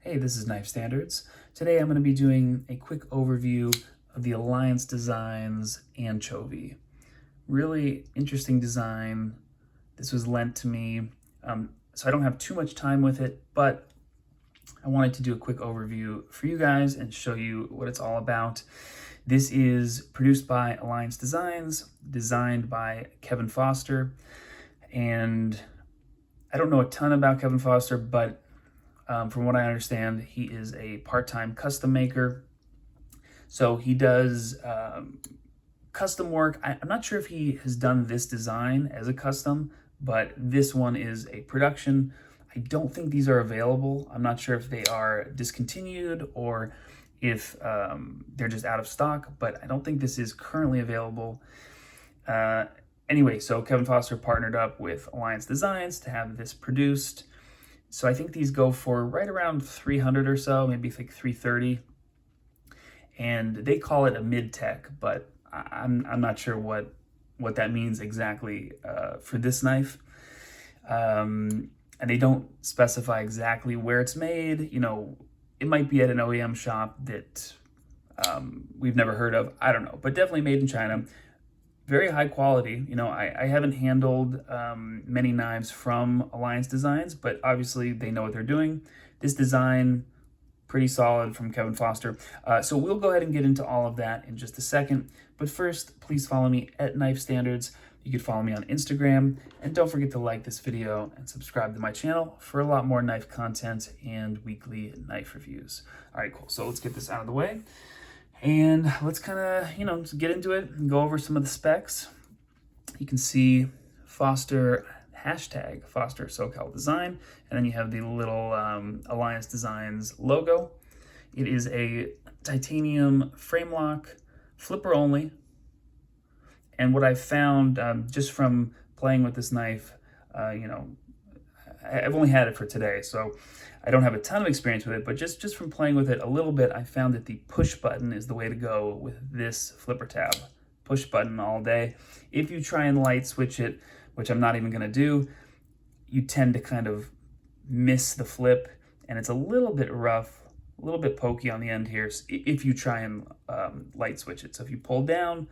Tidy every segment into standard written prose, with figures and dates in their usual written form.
Hey, this is Knife Standards. Today I'm going to be doing a quick overview of the Alliance Designs Anchovy. Really interesting design. This was lent to me, so I don't have too much time with it, but I wanted to do a quick overview for you guys and show you what it's all about. This is produced by Alliance Designs, designed by Kevin Foster, and I don't know a ton about Kevin Foster, but from what I understand, he is a part-time custom maker. So he does custom work. I'm not sure if he has done this design as a custom, but this one is a production. I don't think these are available. I'm not sure if they are discontinued or if they're just out of stock, but I don't think this is currently available. Anyway, so Kevin Foster partnered up with Alliance Designs to have this produced. So I think these go for right around 300 or so, maybe like 330. And they call it a mid-tech, but I'm not sure what that means exactly for this knife. And they don't specify exactly where it's made. You know, it might be at an OEM shop that we've never heard of. I don't know, but definitely made in China. Very high quality. You know, I haven't handled many knives from Alliance Designs, but obviously they know what they're doing. This design, pretty solid from Kevin Foster. So we'll go ahead and get into all of that in just a second. But first, please follow me at Knife Standards. You can follow me on Instagram. And don't forget to like this video and subscribe to my channel for a lot more knife content and weekly knife reviews. All right, cool. So let's get this out of the way. And let's kind of, just get into it and go over some of the specs. You can see Foster, hashtag Foster SoCal Design, and then you have the little Alliance Designs logo. It is a titanium frame lock, flipper only. And what I found just from playing with this knife, I've only had it for today, so I don't have a ton of experience with it, but just from playing with it a little bit, I found that the push button is the way to go with this flipper tab. Push button all day. If you try and light switch it, which I'm not even going to do, you tend to kind of miss the flip, and it's a little bit rough, a little bit pokey on the end here if you try and light switch it. So if you pull down,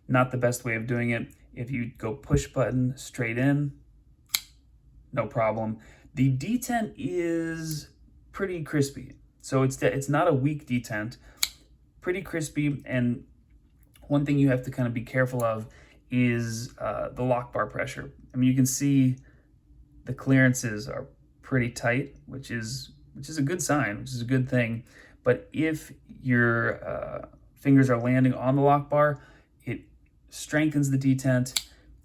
not the best way of doing it. If you go push button straight in, no problem. The detent is pretty crispy. So it's not a weak detent, pretty crispy. And one thing you have to kind of be careful of is the lock bar pressure. I mean, you can see the clearances are pretty tight, which is a good sign, which is a good thing. But if your fingers are landing on the lock bar, it strengthens the detent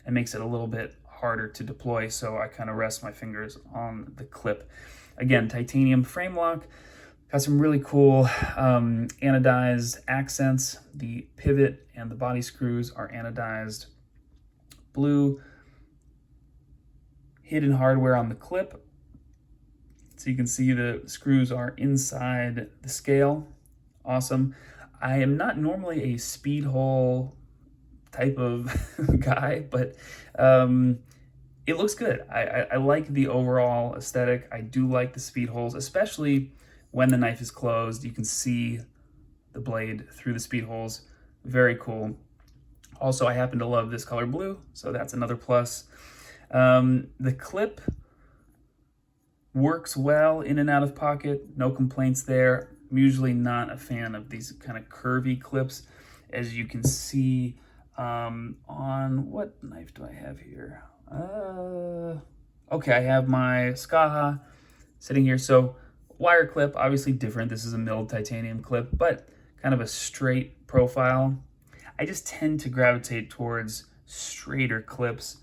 and makes it a little bit harder to deploy, so I kind of rest my fingers on the clip. Again, titanium frame lock, got some really cool anodized accents. The pivot and the body screws are anodized blue. Hidden hardware on the clip, so you can see the screws are inside the scale. Awesome. I am not normally a speed hole type of guy, but it looks good. I like the overall aesthetic. I do like the speed holes, especially when the knife is closed. You can see the blade through the speed holes. Very cool. Also, I happen to love this color blue, so that's another plus. The clip works well in and out of pocket. No complaints there. I'm usually not a fan of these kind of curvy clips, as you can see on what knife do I have here? Okay, I have my Skaha sitting here. So wire clip, obviously different. This is a milled titanium clip, but kind of a straight profile. I just tend to gravitate towards straighter clips.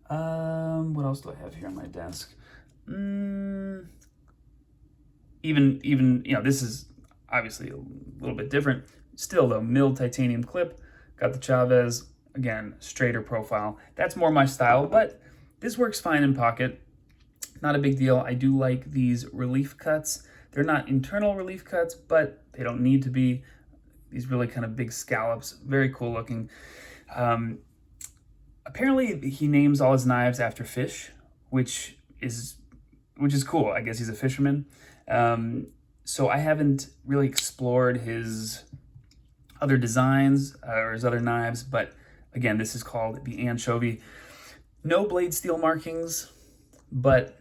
What else do I have here on my desk? Even this is obviously a little bit different. Still though, milled titanium clip. Got the Chavez, again, straighter profile. That's more my style, but this works fine in pocket. Not a big deal. I do like these relief cuts. They're not internal relief cuts, but they don't need to be. These really kind of big scallops, very cool looking. Apparently he names all his knives after fish, which is cool. I guess he's a fisherman. So I haven't really explored his other designs or his other knives, but again, this is called the Anchovy. No blade steel markings, but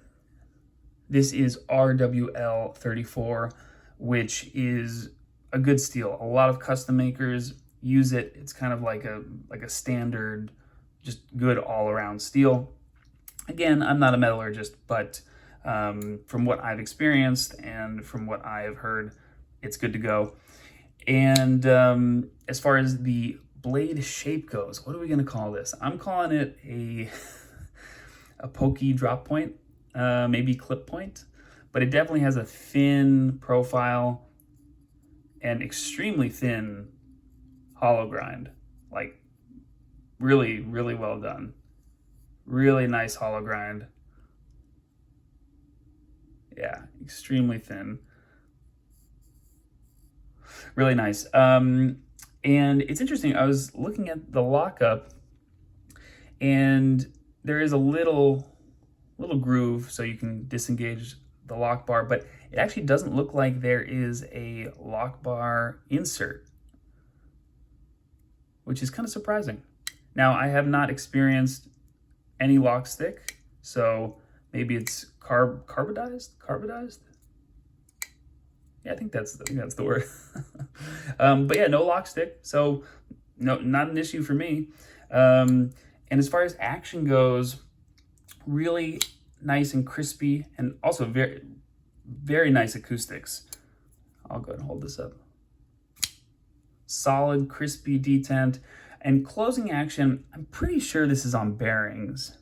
this is RWL 34, which is a good steel. A lot of custom makers use it. It's kind of like a standard, just good all-around steel. Again, I'm not a metallurgist, but from what I've experienced and from what I have heard, it's good to go. And as far as the blade shape goes, what are we going to call this? I'm calling it a pokey drop point, maybe clip point, but it definitely has a thin profile and extremely thin hollow grind. Like really, really well done. Really nice hollow grind. Yeah, extremely thin. Really nice. And it's interesting. I was looking at the lockup, and there is a little groove so you can disengage the lock bar, but it actually doesn't look like there is a lock bar insert, which is kind of surprising. Now, I have not experienced any lock stick, so maybe it's carbidized. Yeah, I think that's the word. But yeah, no lock stick, so no, not an issue for me. And as far as action goes, really nice and crispy, and also very, very nice acoustics. I'll go ahead and hold this up. Solid, crispy detent, and closing action. I'm pretty sure this is on bearings.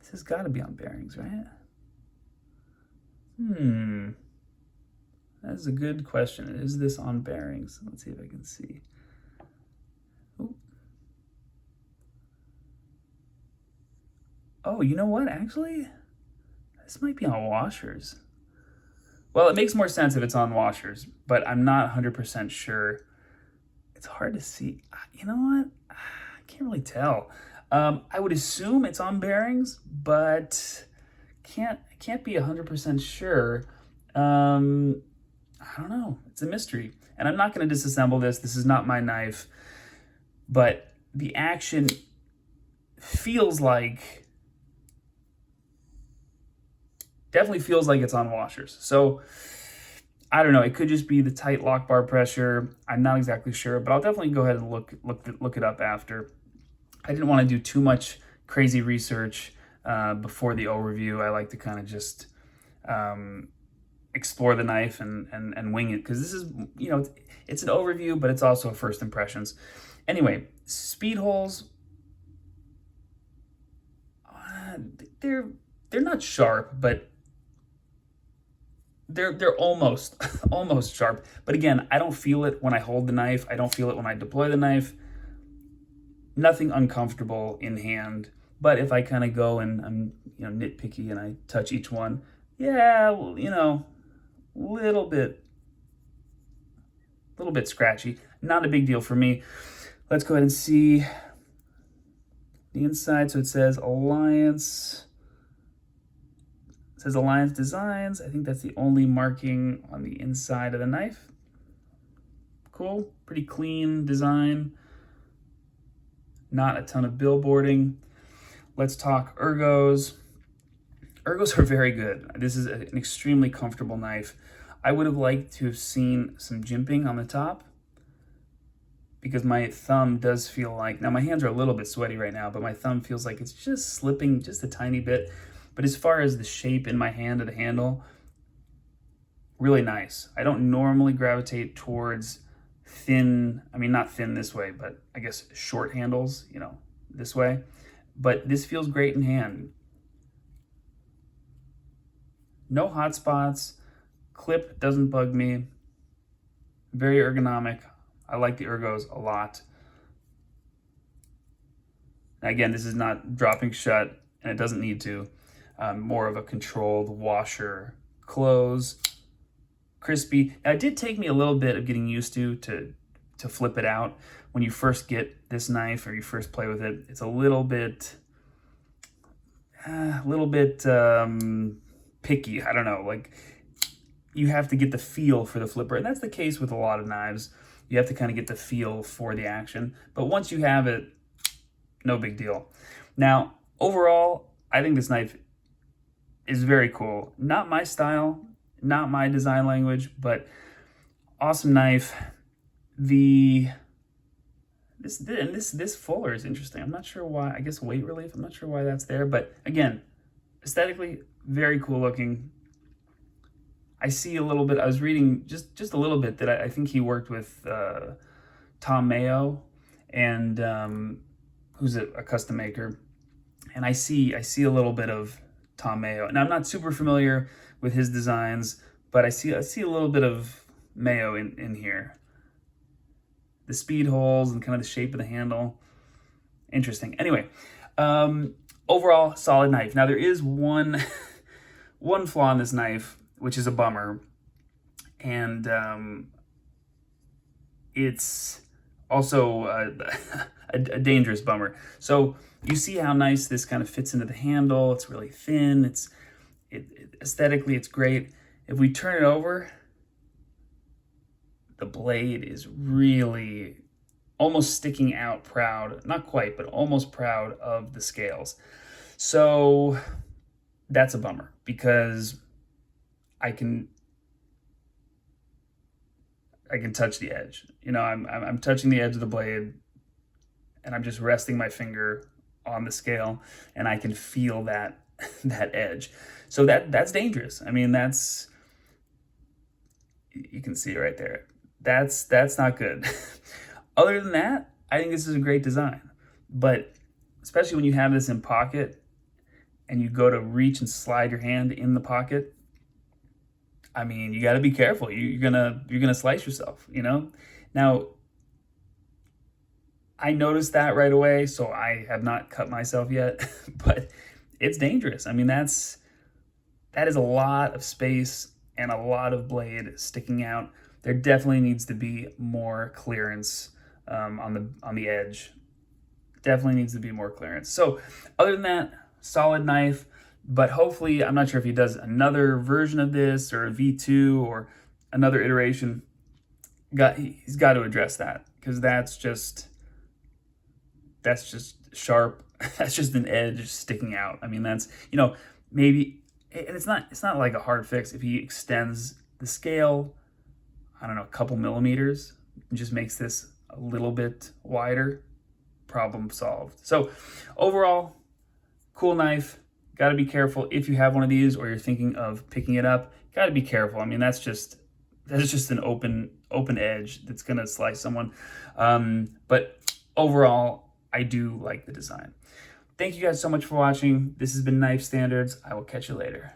This has got to be on bearings, right? That's a good question. Is this on bearings? Let's see if I can see. Ooh. Oh, you know what? Actually, this might be on washers. Well, it makes more sense if it's on washers, but I'm not 100% sure. It's hard to see. You know what? I can't really tell. I would assume it's on bearings, but can't be 100% sure. I don't know. It's a mystery. And I'm not going to disassemble this. This is not my knife. But the action feels like, definitely feels like it's on washers. So I don't know. It could just be the tight lock bar pressure. I'm not exactly sure, but I'll definitely go ahead and look it up after. I didn't want to do too much crazy research before the overview. I like to kind of just explore the knife and wing it, because this is, you know, it's an overview, but it's also first impressions. Anyway, speed holes, they're not sharp, but they're almost almost sharp. But again, I don't feel it when I hold the knife. I don't feel it when I deploy the knife. Nothing uncomfortable in hand. But if I kind of go and I'm, you know, nitpicky and I touch each one, yeah, you know, little bit scratchy. Not a big deal for me. Let's go ahead and see the inside. So it says Alliance. It says Alliance Designs. I think that's the only marking on the inside of the knife. Cool, pretty clean design. Not a ton of billboarding. Let's talk Ergos. Ergos are very good. This is an extremely comfortable knife. I would have liked to have seen some jimping on the top, because my thumb does feel like, now my hands are a little bit sweaty right now, but my thumb feels like it's just slipping just a tiny bit. But as far as the shape in my hand of the handle, really nice. I don't normally gravitate towards thin, I mean, not thin this way, but I guess short handles, you know, this way. But this feels great in hand. No hot spots. Clip doesn't bug me. Very ergonomic. I like the Ergos a lot. Again, this is not dropping shut, and it doesn't need to. More of a controlled washer close. Crispy. Now, it did take me a little bit of getting used to flip it out. When you first get this knife or you first play with it, it's a little bit picky. I don't know, like you have to get the feel for the flipper. And that's the case with a lot of knives. You have to kind of get the feel for the action. But once you have it, no big deal. Now, overall, I think this knife is very cool. Not my style, not my design language, but awesome knife. This fuller is interesting. I'm not sure why. I guess weight relief. I'm not sure why that's there, but again, aesthetically very cool looking. I see a little bit. I was reading just a little bit that I think he worked with Tom Mayo, and who's a custom maker, and I see a little bit of Tom Mayo. And I'm not super familiar with his designs, but I see a little bit of Mayo in here. The speed holes and kind of the shape of the handle. Interesting. Anyway, overall, solid knife. Now, there is one flaw in this knife, which is a bummer. And it's also a dangerous bummer. So you see how nice this kind of fits into the handle. It's really thin. Aesthetically, it's great. If we turn it over, the blade is really almost sticking out proud, not quite, but almost proud of the scales. So that's a bummer, because I can touch the edge. You know, I'm touching the edge of the blade, and I'm just resting my finger on the scale, and I can feel that edge. So that's dangerous. I mean, you can see it right there. That's not good. Other than that, I think this is a great design. But especially when you have this in pocket and you go to reach and slide your hand in the pocket, I mean, you got to be careful. You're gonna slice yourself, you know? Now, I noticed that right away, so I have not cut myself yet, but it's dangerous. I mean, that is a lot of space and a lot of blade sticking out. There definitely needs to be more clearance on the edge. Definitely needs to be more clearance. So other than that, solid knife, but hopefully, I'm not sure if he does another version of this or a V2 or another iteration. He's got to address that, because that's just sharp. That's just an edge sticking out. I mean, that's, you know, maybe, and it's not like a hard fix if he extends the scale, I don't know, a couple millimeters, and just makes this a little bit wider. Problem solved. So overall, cool knife. Got to be careful if you have one of these or you're thinking of picking it up. Got to be careful. I mean, that's just an open edge that's gonna slice someone. But overall, I do like the design. Thank you guys so much for watching. This has been Knife Standards. I will catch you later.